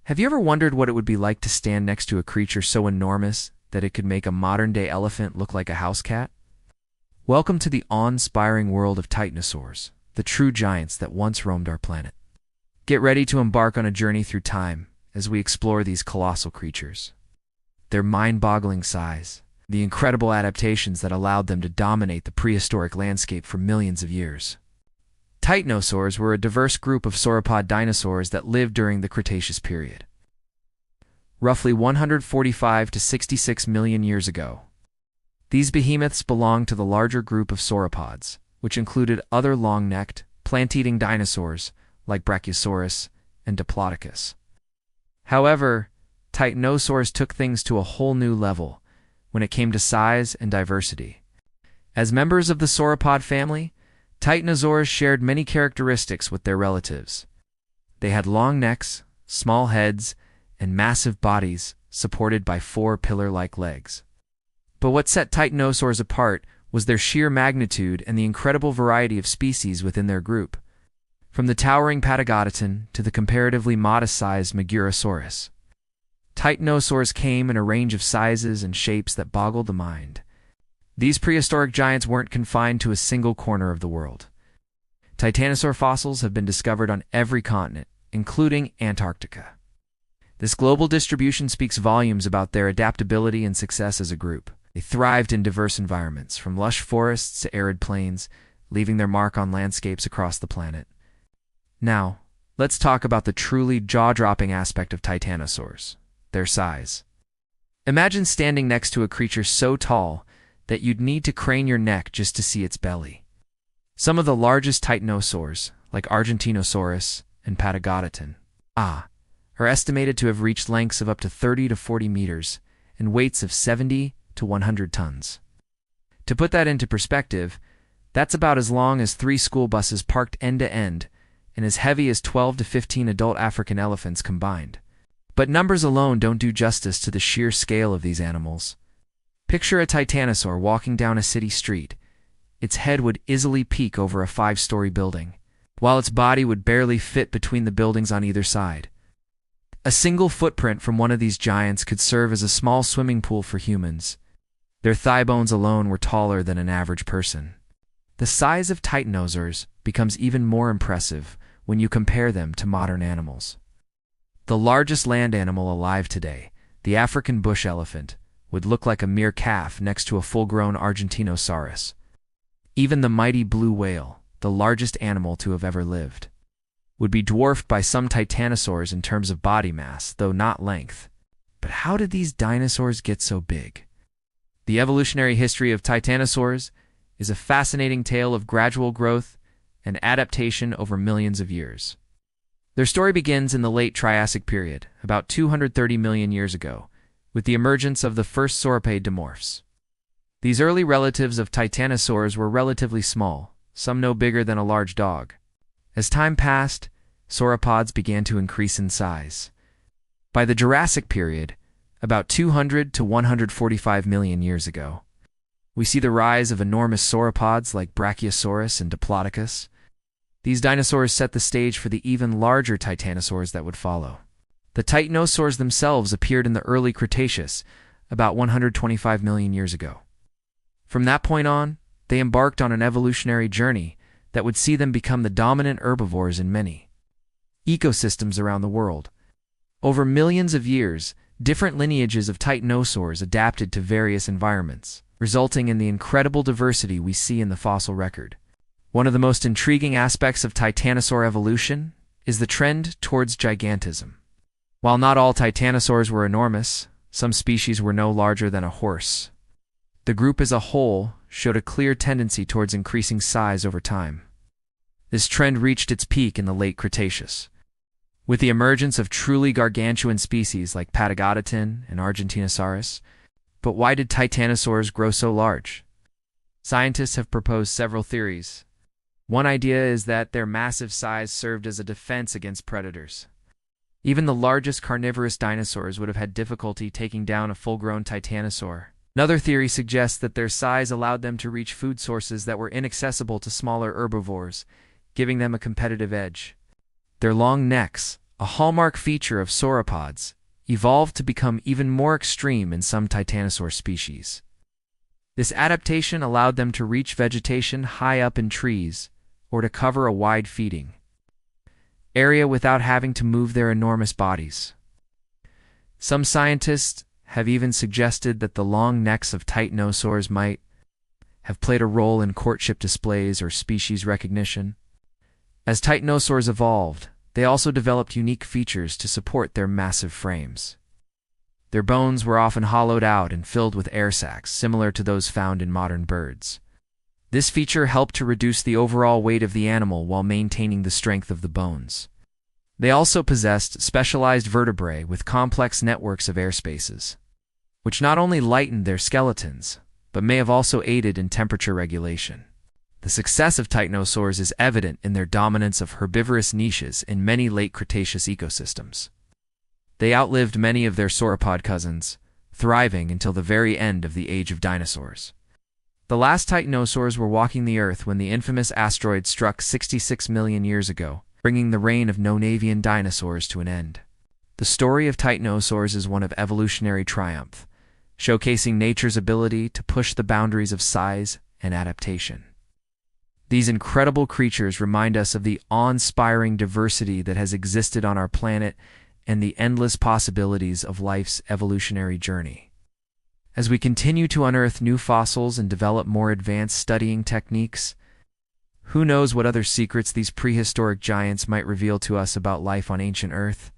Have you ever wondered what it would be like to stand next to a creature so enormous that it could make a modern-day elephant look like a house cat? Welcome to the awe-inspiring world of Titanosaurs, the true giants that once roamed our planet. Get ready to embark on a journey through time as we explore these colossal creatures. Their mind-boggling size, the incredible adaptations that allowed them to dominate the prehistoric landscape for millions of years. Titanosaurs were a diverse group of sauropod dinosaurs that lived during the Cretaceous period, roughly 145 to 66 million years ago. These behemoths belonged to the larger group of sauropods, which included other long-necked, plant-eating dinosaurs like Brachiosaurus and Diplodocus. However, Titanosaurs took things to a whole new level when it came to size and diversity. As members of the sauropod family, Titanosaurs shared many characteristics with their relatives. They had long necks, small heads, and massive bodies supported by four pillar-like legs. But what set Titanosaurs apart was their sheer magnitude and the incredible variety of species within their group, from the towering Patagotitan to the comparatively modest-sized Magyarosaurus. Titanosaurs came in a range of sizes and shapes that boggled the mind. These prehistoric giants weren't confined to a single corner of the world. Titanosaur fossils have been discovered on every continent, including Antarctica. This global distribution speaks volumes about their adaptability and success as a group. They thrived in diverse environments, from lush forests to arid plains, leaving their mark on landscapes across the planet. Now, let's talk about the truly jaw-dropping aspect of Titanosaurs: their size. Imagine standing next to a creature so tall that you'd need to crane your neck just to see its belly. Some of the largest Titanosaurs, like Argentinosaurus and Patagotitan, are estimated to have reached lengths of up to 30 to 40 meters and weights of 70 to 100 tons. To put that into perspective, that's about as long as 3 school buses parked end-to-end and as heavy as 12 to 15 adult African elephants combined. But numbers alone don't do justice to the sheer scale of these animals. Picture a titanosaur walking down a city street. Its head would easily peek over a 5-story building, while its body would barely fit between the buildings on either side. A single footprint from one of these giants could serve as a small swimming pool for humans. Their thigh bones alone were taller than an average person. The size of Titanosaurs becomes even more impressive when you compare them to modern animals. The largest land animal alive today, the African bush elephant, would look like a mere calf next to a full-grown Argentinosaurus. Even the mighty blue whale, the largest animal to have ever lived, would be dwarfed by some titanosaurs in terms of body mass, though not length. But how did these dinosaurs get so big? The evolutionary history of Titanosaurs is a fascinating tale of gradual growth and adaptation over millions of years. Their story begins in the late Triassic period, about 230 million years ago, with the emergence of the first sauropod dimorphs. These early relatives of Titanosaurs were relatively small, some no bigger than a large dog. As time passed, sauropods began to increase in size. By the Jurassic period, about 200 to 145 million years ago, we see the rise of enormous sauropods like Brachiosaurus and Diplodocus. These dinosaurs set the stage for the even larger titanosaurs that would follow. The Titanosaurs themselves appeared in the early Cretaceous, about 125 million years ago. From that point on, they embarked on an evolutionary journey that would see them become the dominant herbivores in many ecosystems around the world. Over millions of years, different lineages of Titanosaurs adapted to various environments, resulting in the incredible diversity we see in the fossil record. One of the most intriguing aspects of Titanosaur evolution is the trend towards gigantism. While not all Titanosaurs were enormous, some species were no larger than a horse. The group as a whole showed a clear tendency towards increasing size over time. This trend reached its peak in the late Cretaceous, with the emergence of truly gargantuan species like Patagotitan and Argentinosaurus. But why did Titanosaurs grow so large? Scientists have proposed several theories. One idea is that their massive size served as a defense against predators. Even the largest carnivorous dinosaurs would have had difficulty taking down a full-grown titanosaur. Another theory suggests that their size allowed them to reach food sources that were inaccessible to smaller herbivores, giving them a competitive edge. Their long necks, a hallmark feature of sauropods, evolved to become even more extreme in some Titanosaur species. This adaptation allowed them to reach vegetation high up in trees or to cover a wide feeding area without having to move their enormous bodies. Some scientists have even suggested that the long necks of Titanosaurs might have played a role in courtship displays or species recognition. As Titanosaurs evolved, they also developed unique features to support their massive frames. Their bones were often hollowed out and filled with air sacs, similar to those found in modern birds. This feature helped to reduce the overall weight of the animal while maintaining the strength of the bones. They also possessed specialized vertebrae with complex networks of air spaces, which not only lightened their skeletons, but may have also aided in temperature regulation. The success of Titanosaurs is evident in their dominance of herbivorous niches in many late Cretaceous ecosystems. They outlived many of their sauropod cousins, thriving until the very end of the age of dinosaurs. The last Titanosaurs were walking the Earth when the infamous asteroid struck 66 million years ago, bringing the reign of nonavian dinosaurs to an end. The story of Titanosaurs is one of evolutionary triumph, showcasing nature's ability to push the boundaries of size and adaptation. These incredible creatures remind us of the awe-inspiring diversity that has existed on our planet and the endless possibilities of life's evolutionary journey. As we continue to unearth new fossils and develop more advanced studying techniques, who knows what other secrets these prehistoric giants might reveal to us about life on ancient Earth?